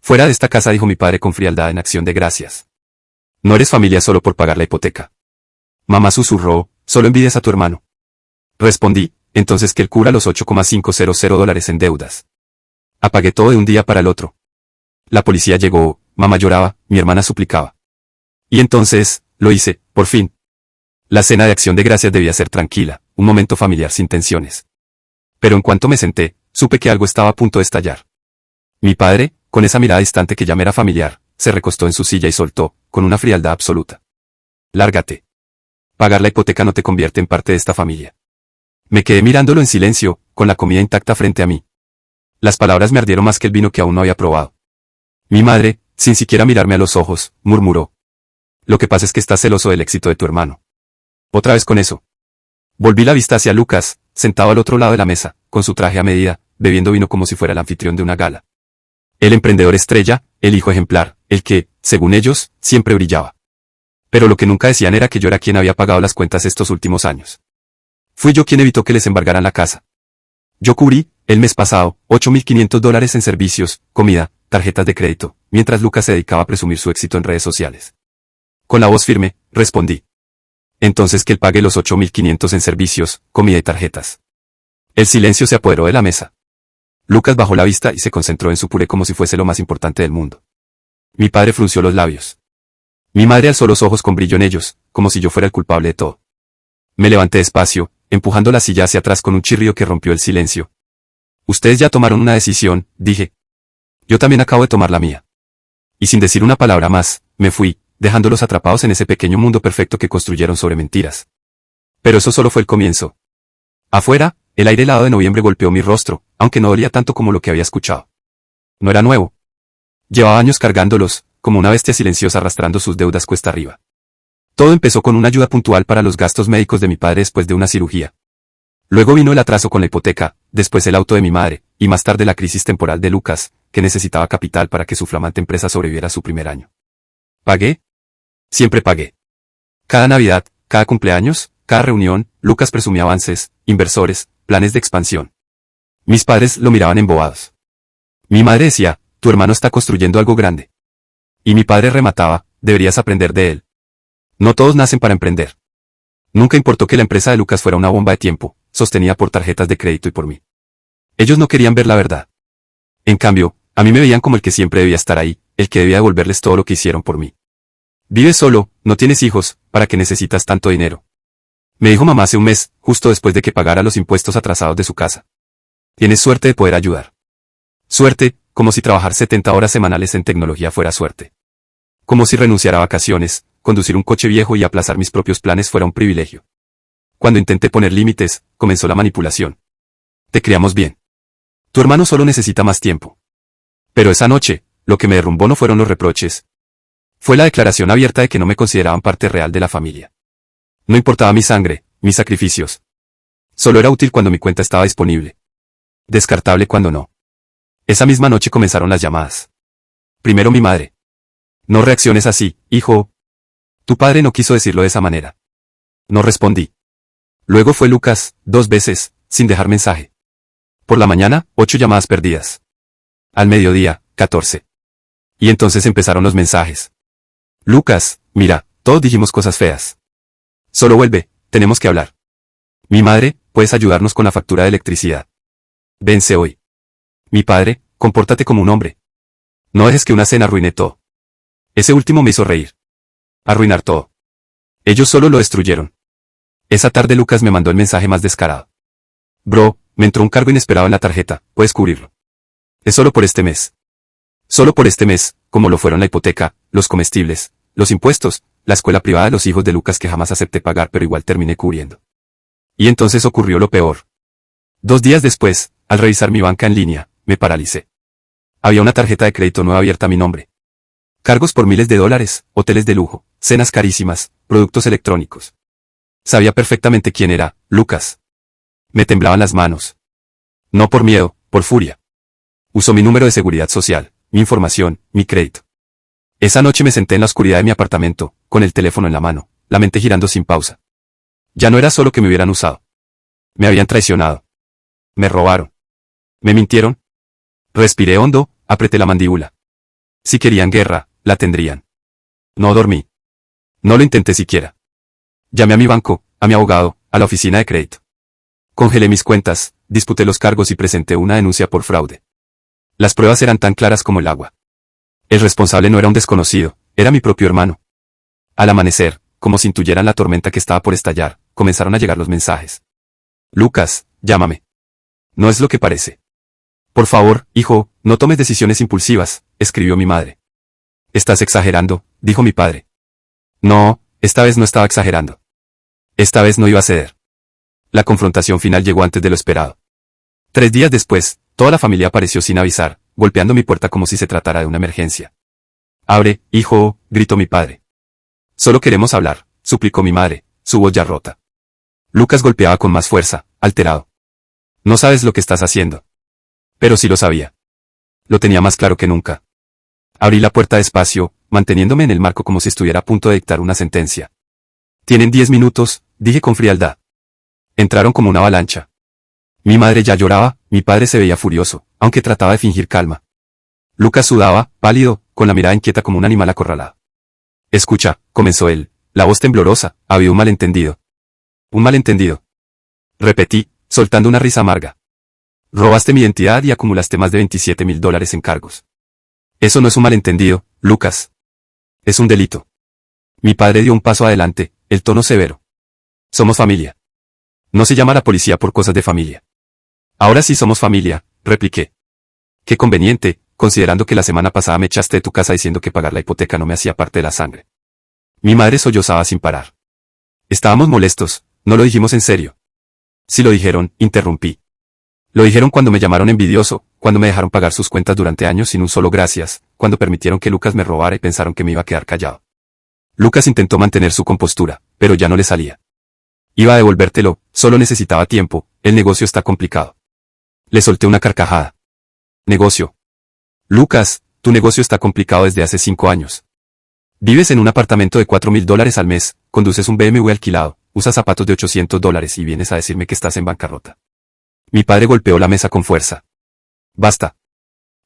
Fuera de esta casa, dijo mi padre con frialdad en acción de gracias. No eres familia solo por pagar la hipoteca. Mamá susurró, solo envidias a tu hermano. Respondí, entonces que él cubra los $8,500 en deudas. Apagué todo de un día para el otro. La policía llegó, mamá lloraba, mi hermana suplicaba. Y entonces, lo hice, por fin. La cena de acción de gracias debía ser tranquila, un momento familiar sin tensiones. Pero en cuanto me senté, supe que algo estaba a punto de estallar. Mi padre, con esa mirada distante que ya me era familiar, se recostó en su silla y soltó, con una frialdad absoluta. Lárgate. Pagar la hipoteca no te convierte en parte de esta familia. Me quedé mirándolo en silencio, con la comida intacta frente a mí. Las palabras me ardieron más que el vino que aún no había probado. Mi madre, sin siquiera mirarme a los ojos, murmuró. Lo que pasa es que estás celoso del éxito de tu hermano. Otra vez con eso. Volví la vista hacia Lucas, sentado al otro lado de la mesa, con su traje a medida, bebiendo vino como si fuera el anfitrión de una gala. El emprendedor estrella, el hijo ejemplar, el que, según ellos, siempre brillaba. Pero lo que nunca decían era que yo era quien había pagado las cuentas estos últimos años. Fui yo quien evitó que les embargaran la casa. Yo cubrí, el mes pasado, $8,500 en servicios, comida, tarjetas de crédito, mientras Lucas se dedicaba a presumir su éxito en redes sociales. Con la voz firme, respondí. Entonces que él pague los $8,500 en servicios, comida y tarjetas. El silencio se apoderó de la mesa. Lucas bajó la vista y se concentró en su puré como si fuese lo más importante del mundo. Mi padre frunció los labios. Mi madre alzó los ojos con brillo en ellos, como si yo fuera el culpable de todo. Me levanté despacio, empujando la silla hacia atrás con un chirrío que rompió el silencio. Ustedes ya tomaron una decisión, dije. Yo también acabo de tomar la mía. Y sin decir una palabra más, me fui, dejándolos atrapados en ese pequeño mundo perfecto que construyeron sobre mentiras. Pero eso solo fue el comienzo. Afuera, el aire helado de noviembre golpeó mi rostro, aunque no dolía tanto como lo que había escuchado. No era nuevo. Llevaba años cargándolos, como una bestia silenciosa arrastrando sus deudas cuesta arriba. Todo empezó con una ayuda puntual para los gastos médicos de mi padre después de una cirugía. Luego vino el atraso con la hipoteca, después el auto de mi madre, y más tarde la crisis temporal de Lucas, que necesitaba capital para que su flamante empresa sobreviviera a su primer año. ¿Pagué? Siempre pagué. Cada Navidad, cada cumpleaños, cada reunión, Lucas presumía avances, inversores, planes de expansión. Mis padres lo miraban embobados. Mi madre decía, tu hermano está construyendo algo grande. Y mi padre remataba, deberías aprender de él. No todos nacen para emprender. Nunca importó que la empresa de Lucas fuera una bomba de tiempo, sostenida por tarjetas de crédito y por mí. Ellos no querían ver la verdad. En cambio, a mí me veían como el que siempre debía estar ahí, el que debía devolverles todo lo que hicieron por mí. Vives solo, no tienes hijos, ¿para qué necesitas tanto dinero? Me dijo mamá hace un mes, justo después de que pagara los impuestos atrasados de su casa. Tienes suerte de poder ayudar. Suerte, como si trabajar 70 horas semanales en tecnología fuera suerte. Como si renunciar a vacaciones, conducir un coche viejo y aplazar mis propios planes fuera un privilegio. Cuando intenté poner límites, comenzó la manipulación. Te criamos bien. Tu hermano solo necesita más tiempo. Pero esa noche, lo que me derrumbó no fueron los reproches. Fue la declaración abierta de que no me consideraban parte real de la familia. No importaba mi sangre, mis sacrificios. Solo era útil cuando mi cuenta estaba disponible. Descartable cuando no. Esa misma noche comenzaron las llamadas. Primero mi madre. No reacciones así, hijo. Tu padre no quiso decirlo de esa manera. No respondí. Luego fue Lucas, 2 veces, sin dejar mensaje. Por la mañana, 8 llamadas perdidas. Al mediodía, 14. Y entonces empezaron los mensajes. Lucas, mira, todos dijimos cosas feas. Solo vuelve, tenemos que hablar. Mi madre, puedes ayudarnos con la factura de electricidad. Vence hoy. Mi padre, compórtate como un hombre. No dejes que una cena arruine todo. Ese último me hizo reír. Arruinar todo. Ellos solo lo destruyeron. Esa tarde Lucas me mandó el mensaje más descarado. Bro, me entró un cargo inesperado en la tarjeta, puedes cubrirlo. Es solo por este mes. Solo por este mes, como lo fueron la hipoteca, los comestibles, los impuestos, la escuela privada de los hijos de Lucas que jamás acepté pagar pero igual terminé cubriendo. Y entonces ocurrió lo peor. 2 días después, al revisar mi banca en línea, me paralicé. Había una tarjeta de crédito nueva abierta a mi nombre. Cargos por miles de dólares, hoteles de lujo, cenas carísimas, productos electrónicos. Sabía perfectamente quién era, Lucas. Me temblaban las manos. No por miedo, por furia. Usó mi número de seguridad social, mi información, mi crédito. Esa noche me senté en la oscuridad de mi apartamento, con el teléfono en la mano, la mente girando sin pausa. Ya no era solo que me hubieran usado. Me habían traicionado. Me robaron. ¿Me mintieron? Respiré hondo, apreté la mandíbula. Si querían guerra, la tendrían. No dormí. No lo intenté siquiera. Llamé a mi banco, a mi abogado, a la oficina de crédito. Congelé mis cuentas, disputé los cargos y presenté una denuncia por fraude. Las pruebas eran tan claras como el agua. El responsable no era un desconocido, era mi propio hermano. Al amanecer, como si intuyeran la tormenta que estaba por estallar, comenzaron a llegar los mensajes. Lucas, llámame. No es lo que parece. Por favor, hijo, no tomes decisiones impulsivas, escribió mi madre. Estás exagerando, dijo mi padre. No, esta vez no estaba exagerando. Esta vez no iba a ceder. La confrontación final llegó antes de lo esperado. 3 días después, toda la familia apareció sin avisar, golpeando mi puerta como si se tratara de una emergencia. Abre, hijo, gritó mi padre. Solo queremos hablar, suplicó mi madre, su voz ya rota. Lucas golpeaba con más fuerza, alterado. No sabes lo que estás haciendo. Pero sí lo sabía. Lo tenía más claro que nunca. Abrí la puerta despacio, manteniéndome en el marco como si estuviera a punto de dictar una sentencia. Tienen 10 minutos, dije con frialdad. Entraron como una avalancha. Mi madre ya lloraba, mi padre se veía furioso, aunque trataba de fingir calma. Lucas sudaba, pálido, con la mirada inquieta como un animal acorralado. Escucha, comenzó él, la voz temblorosa, ha habido un malentendido. Un malentendido. Repetí, soltando una risa amarga. Robaste mi identidad y acumulaste más de $27,000 en cargos. Eso no es un malentendido, Lucas. Es un delito. Mi padre dio un paso adelante, el tono severo. Somos familia. No se llama a la policía por cosas de familia. Ahora sí somos familia, repliqué. Qué conveniente, considerando que la semana pasada me echaste de tu casa diciendo que pagar la hipoteca no me hacía parte de la sangre. Mi madre sollozaba sin parar. Estábamos molestos, no lo dijimos en serio. Si lo dijeron, interrumpí. Lo dijeron cuando me llamaron envidioso, cuando me dejaron pagar sus cuentas durante años sin un solo gracias, cuando permitieron que Lucas me robara y pensaron que me iba a quedar callado. Lucas intentó mantener su compostura, pero ya no le salía. Iba a devolvértelo, solo necesitaba tiempo, el negocio está complicado. Le solté una carcajada. Negocio. Lucas, tu negocio está complicado desde hace 5 años. Vives en un apartamento de $4,000 al mes, conduces un BMW alquilado, usas zapatos de $800 y vienes a decirme que estás en bancarrota. Mi padre golpeó la mesa con fuerza. Basta.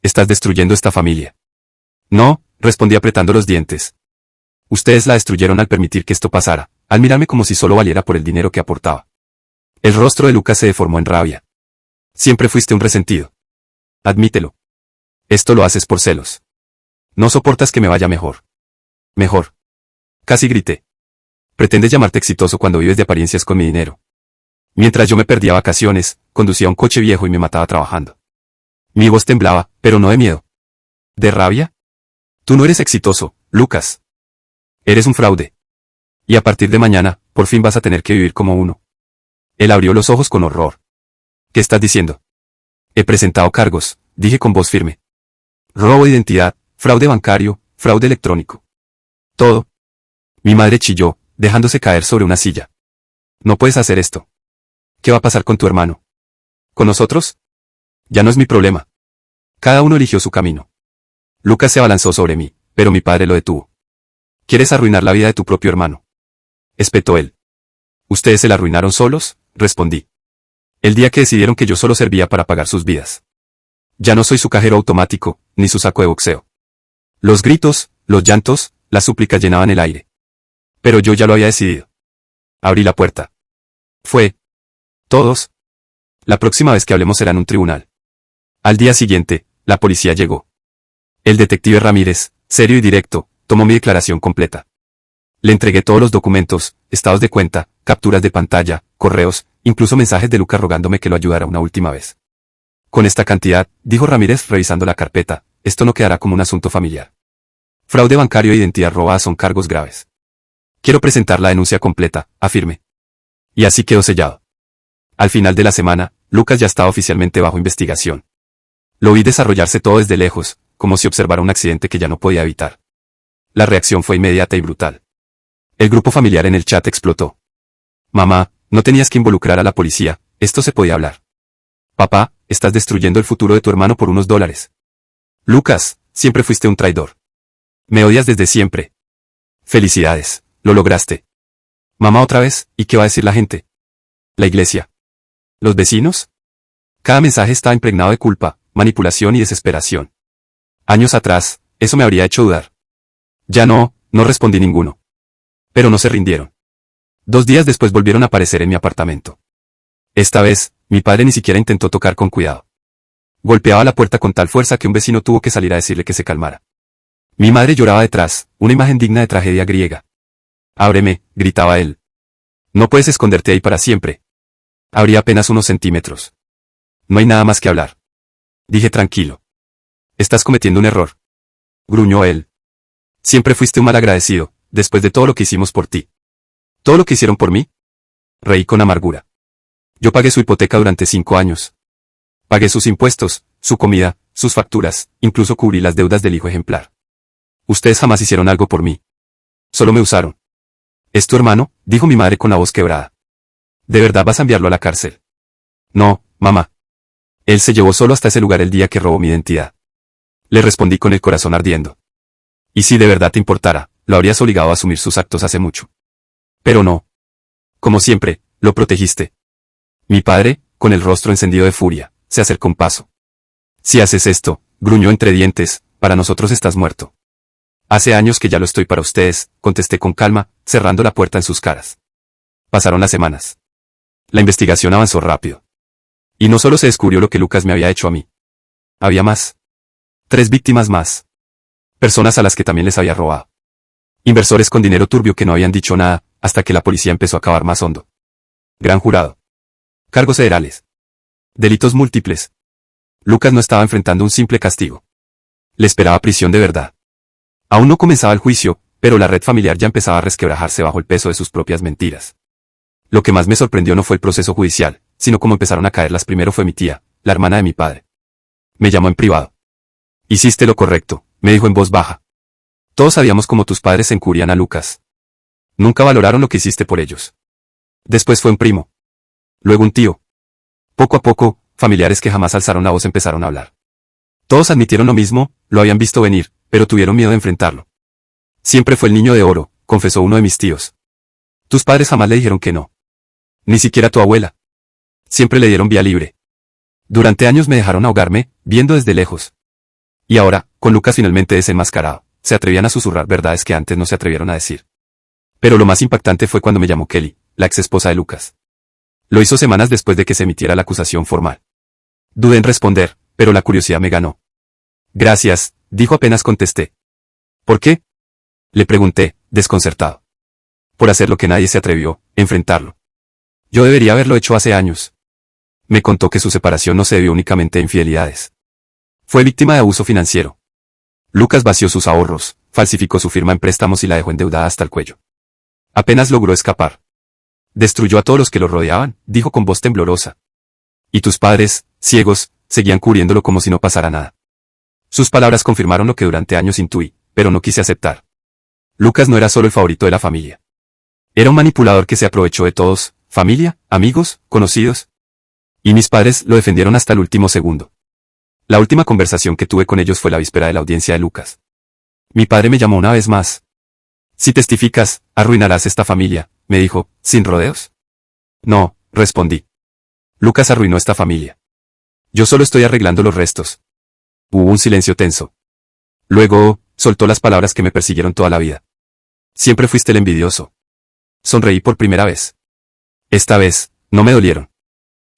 Estás destruyendo esta familia. No, respondí apretando los dientes. Ustedes la destruyeron al permitir que esto pasara, al mirarme como si solo valiera por el dinero que aportaba. El rostro de Lucas se deformó en rabia. Siempre fuiste un resentido. Admítelo. Esto lo haces por celos. No soportas que me vaya mejor. Mejor. Casi grité. Pretendes llamarte exitoso cuando vives de apariencias con mi dinero. Mientras yo me perdía vacaciones, conducía un coche viejo y me mataba trabajando. Mi voz temblaba, pero no de miedo. ¿De rabia? Tú no eres exitoso, Lucas. Eres un fraude. Y a partir de mañana, por fin vas a tener que vivir como uno. Él abrió los ojos con horror. ¿Qué estás diciendo? He presentado cargos, dije con voz firme. Robo de identidad, fraude bancario, fraude electrónico. Todo. Mi madre chilló, dejándose caer sobre una silla. No puedes hacer esto. ¿Qué va a pasar con tu hermano? ¿Con nosotros? Ya no es mi problema. Cada uno eligió su camino. Lucas se abalanzó sobre mí, pero mi padre lo detuvo. ¿Quieres arruinar la vida de tu propio hermano? Espetó él. ¿Ustedes se la arruinaron solos? Respondí. El día que decidieron que yo solo servía para pagar sus vidas. Ya no soy su cajero automático, ni su saco de boxeo. Los gritos, los llantos, las súplicas llenaban el aire. Pero yo ya lo había decidido. Abrí la puerta. Fue. Todos. La próxima vez que hablemos será en un tribunal. Al día siguiente, la policía llegó. El detective Ramírez, serio y directo, tomó mi declaración completa. Le entregué todos los documentos, estados de cuenta, capturas de pantalla, correos, incluso mensajes de Lucas rogándome que lo ayudara una última vez. Con esta cantidad, dijo Ramírez revisando la carpeta, esto no quedará como un asunto familiar. Fraude bancario e identidad robada son cargos graves. Quiero presentar la denuncia completa, afirmé. Y así quedó sellado. Al final de la semana, Lucas ya estaba oficialmente bajo investigación. Lo vi desarrollarse todo desde lejos, como si observara un accidente que ya no podía evitar. La reacción fue inmediata y brutal. El grupo familiar en el chat explotó. Mamá, no tenías que involucrar a la policía, esto se podía hablar. Papá, estás destruyendo el futuro de tu hermano por unos dólares. Lucas, siempre fuiste un traidor. Me odias desde siempre. Felicidades, lo lograste. Mamá otra vez, ¿y qué va a decir la gente? La iglesia. ¿Los vecinos? Cada mensaje estaba impregnado de culpa, manipulación y desesperación. Años atrás, eso me habría hecho dudar. Ya no respondí ninguno. Pero no se rindieron. 2 días después volvieron a aparecer en mi apartamento. Esta vez, mi padre ni siquiera intentó tocar con cuidado. Golpeaba la puerta con tal fuerza que un vecino tuvo que salir a decirle que se calmara. Mi madre lloraba detrás, una imagen digna de tragedia griega. Ábreme, gritaba él. No puedes esconderte ahí para siempre. Abría apenas unos centímetros. No hay nada más que hablar. Dije tranquilo. Estás cometiendo un error. Gruñó él. Siempre fuiste un mal agradecido, después de todo lo que hicimos por ti. ¿Todo lo que hicieron por mí? Reí con amargura. Yo pagué su hipoteca durante 5 años. Pagué sus impuestos, su comida, sus facturas, incluso cubrí las deudas del hijo ejemplar. Ustedes jamás hicieron algo por mí. Solo me usaron. ¿Es tu hermano?, dijo mi madre con la voz quebrada. ¿De verdad vas a enviarlo a la cárcel? No, mamá. Él se llevó solo hasta ese lugar el día que robó mi identidad. Le respondí con el corazón ardiendo. Y si de verdad te importara, lo habrías obligado a asumir sus actos hace mucho. Pero no. Como siempre, lo protegiste. Mi padre, con el rostro encendido de furia, se acercó un paso. Si haces esto, gruñó entre dientes, para nosotros estás muerto. Hace años que ya lo estoy para ustedes, contesté con calma, cerrando la puerta en sus caras. Pasaron las semanas. La investigación avanzó rápido. Y no solo se descubrió lo que Lucas me había hecho a mí. Había más. 3 víctimas más. Personas a las que también les había robado. Inversores con dinero turbio que no habían dicho nada, hasta que la policía empezó a cavar más hondo. Gran jurado. Cargos federales. Delitos múltiples. Lucas no estaba enfrentando un simple castigo. Le esperaba prisión de verdad. Aún no comenzaba el juicio, pero la red familiar ya empezaba a resquebrajarse bajo el peso de sus propias mentiras. Lo que más me sorprendió no fue el proceso judicial, sino cómo empezaron a caerlas. Primero fue mi tía, la hermana de mi padre. Me llamó en privado. Hiciste lo correcto, me dijo en voz baja. Todos sabíamos cómo tus padres encubrían a Lucas. Nunca valoraron lo que hiciste por ellos. Después fue un primo. Luego un tío. Poco a poco, familiares que jamás alzaron la voz empezaron a hablar. Todos admitieron lo mismo, lo habían visto venir, pero tuvieron miedo de enfrentarlo. Siempre fue el niño de oro, confesó uno de mis tíos. Tus padres jamás le dijeron que no. Ni siquiera tu abuela. Siempre le dieron vía libre. Durante años me dejaron ahogarme, viendo desde lejos. Y ahora, con Lucas finalmente desenmascarado, se atrevían a susurrar verdades que antes no se atrevieron a decir. Pero lo más impactante fue cuando me llamó Kelly, la ex esposa de Lucas. Lo hizo semanas después de que se emitiera la acusación formal. Dudé en responder, pero la curiosidad me ganó. Gracias, dijo apenas contesté. ¿Por qué? Le pregunté, desconcertado. Por hacer lo que nadie se atrevió, enfrentarlo. Yo debería haberlo hecho hace años. Me contó que su separación no se debió únicamente a infidelidades. Fue víctima de abuso financiero. Lucas vació sus ahorros, falsificó su firma en préstamos y la dejó endeudada hasta el cuello. Apenas logró escapar. Destruyó a todos los que lo rodeaban, dijo con voz temblorosa. Y tus padres, ciegos, seguían cubriéndolo como si no pasara nada. Sus palabras confirmaron lo que durante años intuí, pero no quise aceptar. Lucas no era solo el favorito de la familia. Era un manipulador que se aprovechó de todos, familia, amigos, conocidos. Y mis padres lo defendieron hasta el último segundo. La última conversación que tuve con ellos fue la víspera de la audiencia de Lucas. Mi padre me llamó una vez más. Si testificas, arruinarás esta familia, me dijo, sin rodeos. No, respondí. Lucas arruinó esta familia. Yo solo estoy arreglando los restos. Hubo un silencio tenso. Luego, soltó las palabras que me persiguieron toda la vida. Siempre fuiste el envidioso. Sonreí por primera vez. Esta vez, no me dolieron.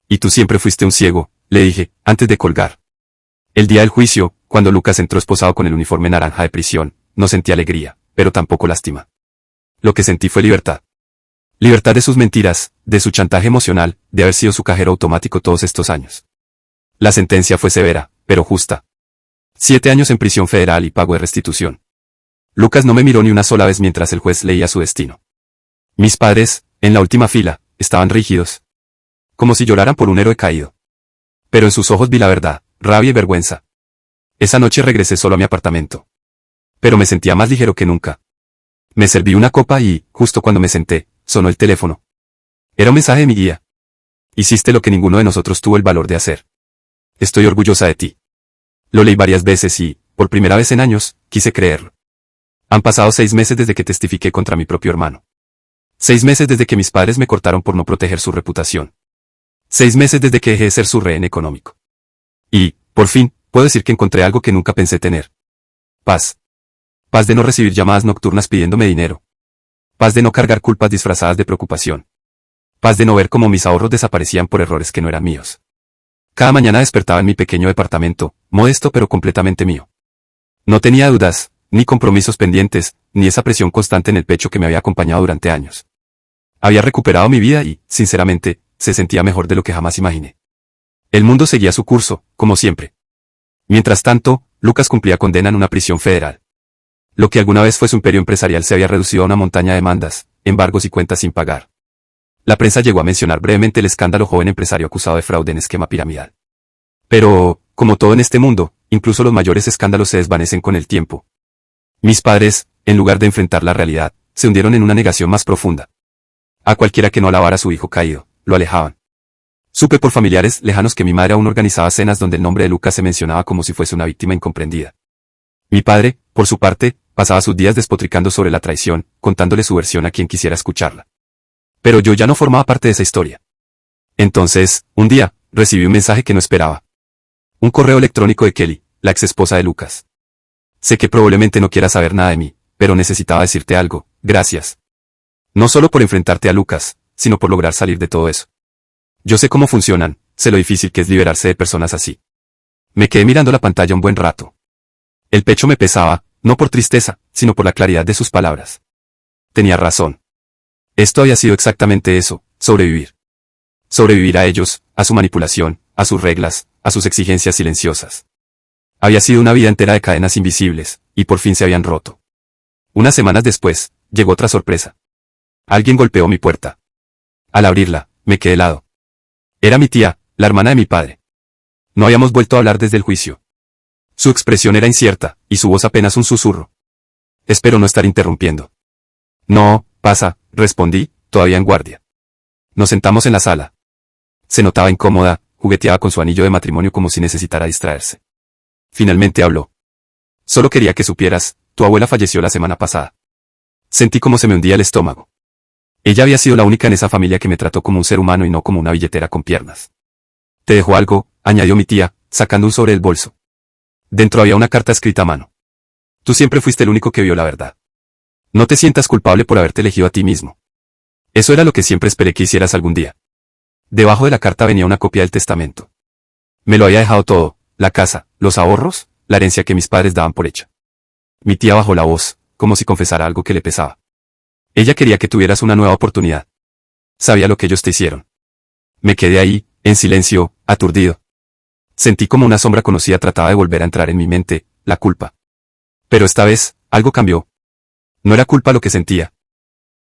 Y tú siempre fuiste un ciego, le dije, antes de colgar. El día del juicio, cuando Lucas entró esposado con el uniforme naranja de prisión, no sentí alegría, pero tampoco lástima. Lo que sentí fue libertad. Libertad de sus mentiras, de su chantaje emocional, de haber sido su cajero automático todos estos años. La sentencia fue severa, pero justa. 7 años en prisión federal y pago de restitución. Lucas no me miró ni una sola vez mientras el juez leía su destino. Mis padres, en la última fila, estaban rígidos. Como si lloraran por un héroe caído. Pero en sus ojos vi la verdad, rabia y vergüenza. Esa noche regresé solo a mi apartamento. Pero me sentía más ligero que nunca. Me serví una copa y, justo cuando me senté, sonó el teléfono. Era un mensaje de mi guía. Hiciste lo que ninguno de nosotros tuvo el valor de hacer. Estoy orgullosa de ti. Lo leí varias veces y, por primera vez en años, quise creerlo. Han pasado 6 meses desde que testifiqué contra mi propio hermano. 6 meses desde que mis padres me cortaron por no proteger su reputación. 6 meses desde que dejé de ser su rehén económico. Y, por fin, puedo decir que encontré algo que nunca pensé tener. Paz. Paz de no recibir llamadas nocturnas pidiéndome dinero. Paz de no cargar culpas disfrazadas de preocupación. Paz de no ver cómo mis ahorros desaparecían por errores que no eran míos. Cada mañana despertaba en mi pequeño departamento, modesto pero completamente mío. No tenía dudas, ni compromisos pendientes, ni esa presión constante en el pecho que me había acompañado durante años. Había recuperado mi vida y, sinceramente, se sentía mejor de lo que jamás imaginé. El mundo seguía su curso, como siempre. Mientras tanto, Lucas cumplía condena en una prisión federal. Lo que alguna vez fue su imperio empresarial se había reducido a una montaña de demandas, embargos y cuentas sin pagar. La prensa llegó a mencionar brevemente el escándalo joven empresario acusado de fraude en esquema piramidal. Pero, como todo en este mundo, incluso los mayores escándalos se desvanecen con el tiempo. Mis padres, en lugar de enfrentar la realidad, se hundieron en una negación más profunda. A cualquiera que no alabara a su hijo caído, lo alejaban. Supe por familiares lejanos que mi madre aún organizaba cenas donde el nombre de Lucas se mencionaba como si fuese una víctima incomprendida. Mi padre, por su parte, pasaba sus días despotricando sobre la traición, contándole su versión a quien quisiera escucharla. Pero yo ya no formaba parte de esa historia. Entonces, un día, recibí un mensaje que no esperaba. Un correo electrónico de Kelly, la ex esposa de Lucas. Sé que probablemente no quieras saber nada de mí, pero necesitaba decirte algo, gracias. No solo por enfrentarte a Lucas, sino por lograr salir de todo eso. Yo sé cómo funcionan, sé lo difícil que es liberarse de personas así. Me quedé mirando la pantalla un buen rato. El pecho me pesaba, no por tristeza, sino por la claridad de sus palabras. Tenía razón. Esto había sido exactamente eso, sobrevivir. Sobrevivir a ellos, a su manipulación, a sus reglas, a sus exigencias silenciosas. Había sido una vida entera de cadenas invisibles, y por fin se habían roto. Unas semanas después, llegó otra sorpresa. Alguien golpeó mi puerta. Al abrirla, me quedé helado. Era mi tía, la hermana de mi padre. No habíamos vuelto a hablar desde el juicio. Su expresión era incierta, y su voz apenas un susurro. Espero no estar interrumpiendo. No, pasa, respondí, todavía en guardia. Nos sentamos en la sala. Se notaba incómoda, jugueteaba con su anillo de matrimonio como si necesitara distraerse. Finalmente habló. Solo quería que supieras, tu abuela falleció la semana pasada. Sentí como se me hundía el estómago. Ella había sido la única en esa familia que me trató como un ser humano y no como una billetera con piernas. Te dejo algo, añadió mi tía, sacando un sobre del bolso. Dentro había una carta escrita a mano. Tú siempre fuiste el único que vio la verdad. No te sientas culpable por haberte elegido a ti mismo. Eso era lo que siempre esperé que hicieras algún día. Debajo de la carta venía una copia del testamento. Me lo había dejado todo, la casa, los ahorros, la herencia que mis padres daban por hecha. Mi tía bajó la voz, como si confesara algo que le pesaba. Ella quería que tuvieras una nueva oportunidad. Sabía lo que ellos te hicieron. Me quedé ahí, en silencio, aturdido. Sentí como una sombra conocida trataba de volver a entrar en mi mente, la culpa. Pero esta vez, algo cambió. No era culpa lo que sentía.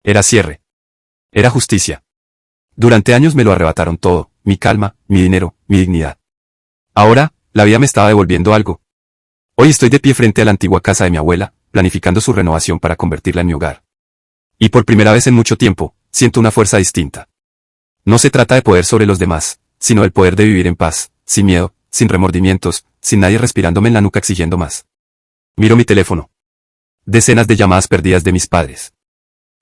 Era cierre. Era justicia. Durante años me lo arrebataron todo, mi calma, mi dinero, mi dignidad. Ahora, la vida me estaba devolviendo algo. Hoy estoy de pie frente a la antigua casa de mi abuela, planificando su renovación para convertirla en mi hogar. Y por primera vez en mucho tiempo, siento una fuerza distinta. No se trata de poder sobre los demás, sino del poder de vivir en paz, sin miedo, sin remordimientos, sin nadie respirándome en la nuca exigiendo más. Miro mi teléfono. Decenas de llamadas perdidas de mis padres.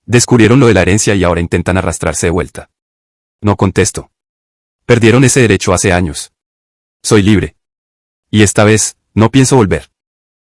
Descubrieron lo de la herencia y ahora intentan arrastrarse de vuelta. No contesto. Perdieron ese derecho hace años. Soy libre. Y esta vez, no pienso volver.